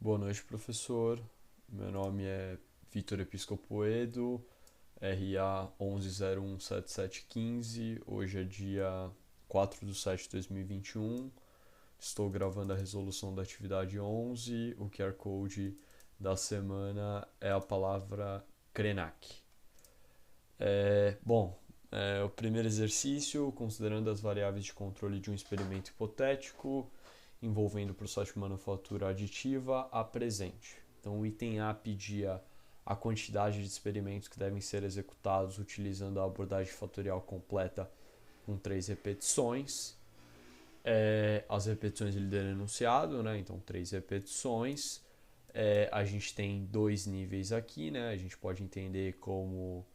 Boa noite, professor. Meu nome é Vitor Episcopoedo, RA 11017715. Hoje é dia 4 de 7 de 2021. Estou gravando a resolução da atividade 11. O QR Code da semana é a palavra Krenak. O primeiro exercício, considerando as variáveis de controle de um experimento hipotético envolvendo o processo de manufatura aditiva, apresente. Então, o item A pedia a quantidade de experimentos que devem ser executados utilizando a abordagem fatorial completa com 3 repetições. As repetições ele deu enunciado, né? Então, 3 repetições. A gente tem 2 níveis aqui, né? A gente pode entender como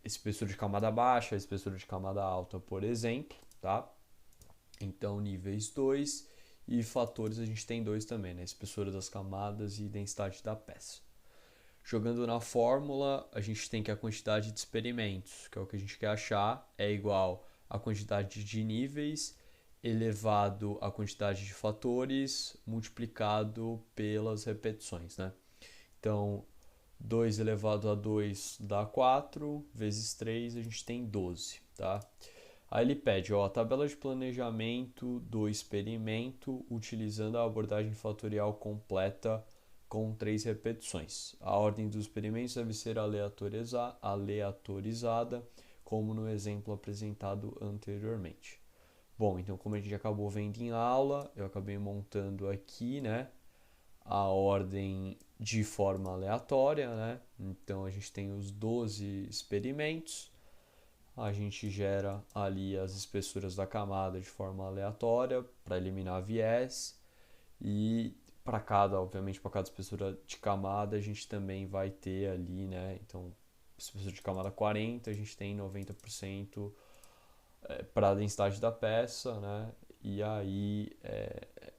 espessura de camada baixa, espessura de camada alta, por exemplo, tá? Então, níveis 2 e fatores a gente tem 2 também, né? Espessura das camadas e densidade da peça. Jogando na fórmula, a gente tem que a quantidade de experimentos, que é o que a gente quer achar, é igual à quantidade de níveis elevado à quantidade de fatores multiplicado pelas repetições, né? Então, 2 elevado a 2 dá 4, vezes 3 a gente tem 12, tá? Aí ele pede a tabela de planejamento do experimento utilizando a abordagem fatorial completa com 3 repetições. A ordem dos experimentos deve ser aleatorizada, como no exemplo apresentado anteriormente. Bom, então como a gente acabou vendo em aula, eu acabei montando aqui, né, a ordem de forma aleatória, né? Então a gente tem os 12 experimentos, a gente gera ali as espessuras da camada de forma aleatória para eliminar viés e obviamente para cada espessura de camada a gente também vai ter ali, né? Então, espessura de camada 40, a gente tem 90% para a densidade da peça, né? E aí,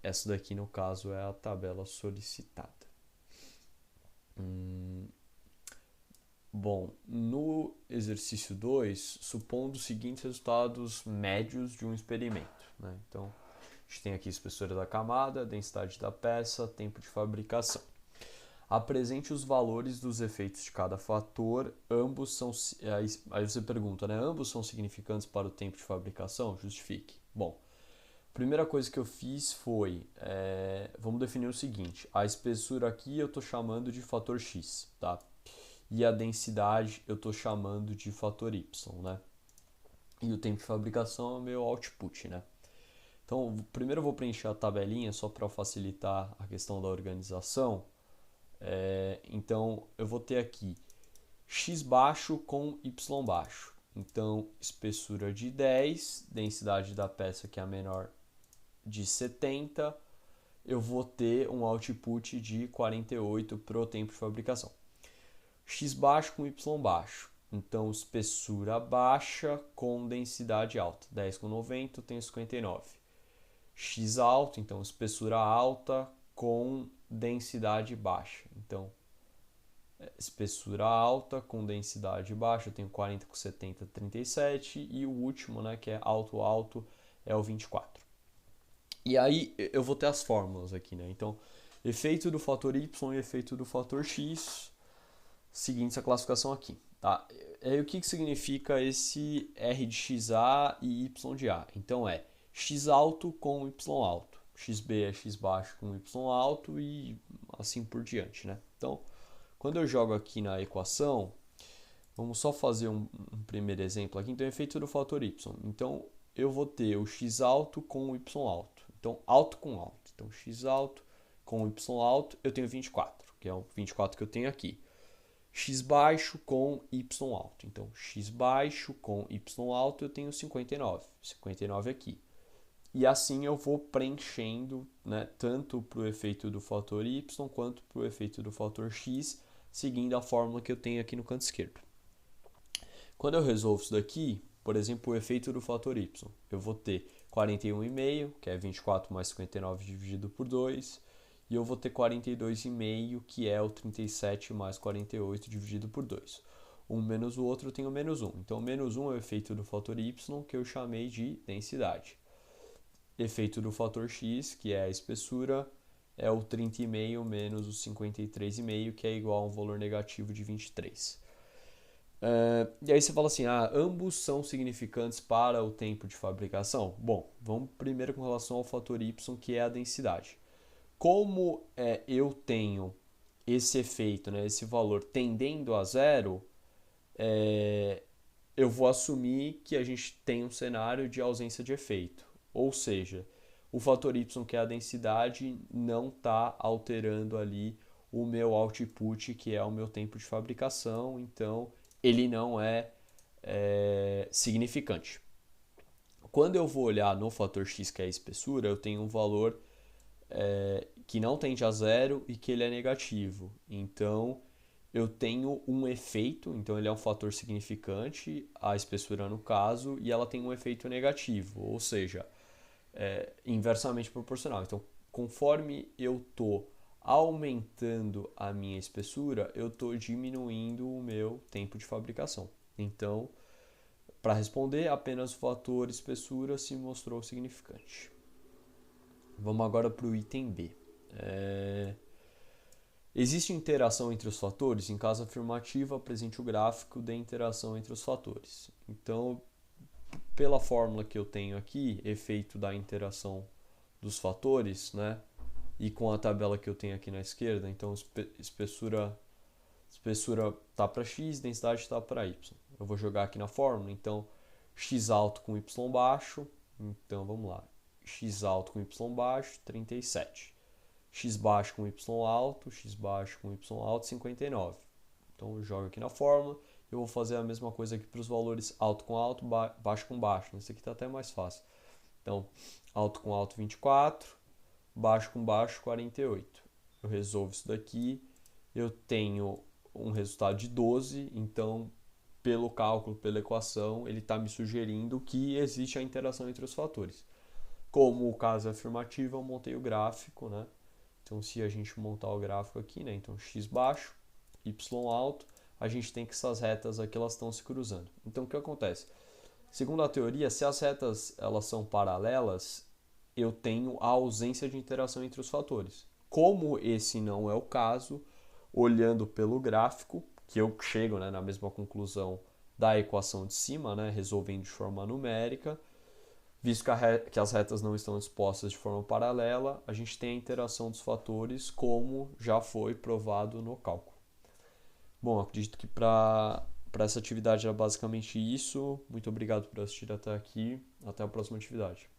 essa daqui no caso é a tabela solicitada. Bom, no exercício 2, supondo os seguintes resultados médios de um experimento, né? Então, a gente tem aqui a espessura da camada, densidade da peça, tempo de fabricação. Apresente os valores dos efeitos de cada fator, ambos são. Aí você pergunta, né? Ambos são significantes para o tempo de fabricação? Justifique. Bom, a primeira coisa que eu fiz foi, vamos definir o seguinte: a espessura aqui eu estou chamando de fator x, tá? E a densidade eu estou chamando de fator y, né? E o tempo de fabricação é o meu output, né? Então, primeiro eu vou preencher a tabelinha só para facilitar a questão da organização. Então, eu vou ter aqui x baixo com y baixo. Então, espessura de 10, densidade da peça que é a menor de 70, eu vou ter um output de 48 para o tempo de fabricação. X baixo com Y baixo. Então, espessura baixa com densidade alta. 10 com 90, eu tenho 59. X alto, então espessura alta com densidade baixa. Então, espessura alta com densidade baixa, eu tenho 40 com 70, 37. E o último, né, que é alto alto, é o 24. E aí eu vou ter as fórmulas aqui, né? Então, efeito do fator y e efeito do fator x, seguinte essa classificação aqui, tá? E aí o que significa esse R de XA e Y de A? Então é X alto com Y alto, XB é X baixo com Y alto e assim por diante, né? Então, quando eu jogo aqui na equação, vamos só fazer um primeiro exemplo aqui. Então, efeito do fator Y. Então, eu vou ter o X alto com o Y alto. Então, alto com alto. Então, X alto com Y alto, eu tenho 24, que é o 24 que eu tenho aqui. X baixo com Y alto. Então, X baixo com Y alto, eu tenho 59. 59 aqui. E assim eu vou preenchendo, né, tanto para o efeito do fator Y quanto para o efeito do fator X, seguindo a fórmula que eu tenho aqui no canto esquerdo. Quando eu resolvo isso daqui, por exemplo, o efeito do fator y, eu vou ter 41,5, que é 24 mais 59 dividido por 2, e eu vou ter 42,5, que é o 37 mais 48 dividido por 2. Um menos o outro, eu tenho menos 1. Então, menos 1 é o efeito do fator y, que eu chamei de densidade. Efeito do fator x, que é a espessura, é o 30,5 menos o 53,5, que é igual a um valor negativo de 23. E aí você fala assim, ambos são significantes para o tempo de fabricação? Bom, vamos primeiro com relação ao fator y, que é a densidade. Como eu tenho esse efeito, né, esse valor tendendo a zero, eu vou assumir que a gente tem um cenário de ausência de efeito. Ou seja, o fator y, que é a densidade, não está alterando ali o meu output, que é o meu tempo de fabricação, então ele não é significante. Quando eu vou olhar no fator x, que é a espessura, eu tenho um valor que não tende a zero e que ele é negativo. Então, eu tenho um efeito, então ele é um fator significante, a espessura no caso, e ela tem um efeito negativo, ou seja, inversamente proporcional. Então, conforme eu estou aumentando a minha espessura, eu estou diminuindo o meu tempo de fabricação. Então, para responder, apenas o fator espessura se mostrou significante. Vamos agora para o item B. Existe interação entre os fatores? Em caso afirmativo, apresente o gráfico da interação entre os fatores. Então, pela fórmula que eu tenho aqui, efeito da interação dos fatores, né? E com a tabela que eu tenho aqui na esquerda, então espessura está para x, densidade está para y. Eu vou jogar aqui na fórmula, então x alto com y baixo, então vamos lá, x alto com y baixo, 37. X baixo com y alto, x baixo com y alto, 59. Então eu jogo aqui na fórmula, eu vou fazer a mesma coisa aqui para os valores alto com alto, baixo com baixo. Esse aqui está até mais fácil. Então, alto com alto, 24, baixo com baixo, 48. Eu resolvo isso daqui, eu tenho um resultado de 12, então pelo cálculo, pela equação, ele está me sugerindo que existe a interação entre os fatores. Como o caso é afirmativo, eu montei o gráfico, né? Então, se a gente montar o gráfico aqui, né? Então, x baixo, y alto, a gente tem que essas retas aqui elas estão se cruzando. Então, o que acontece? Segundo a teoria, se as retas elas são paralelas, eu tenho a ausência de interação entre os fatores. Como esse não é o caso, olhando pelo gráfico, que eu chego, né, na mesma conclusão da equação de cima, né, resolvendo de forma numérica, visto que as retas não estão dispostas de forma paralela, a gente tem a interação dos fatores como já foi provado no cálculo. Bom, acredito que para essa atividade era basicamente isso. Muito obrigado por assistir até aqui. Até a próxima atividade.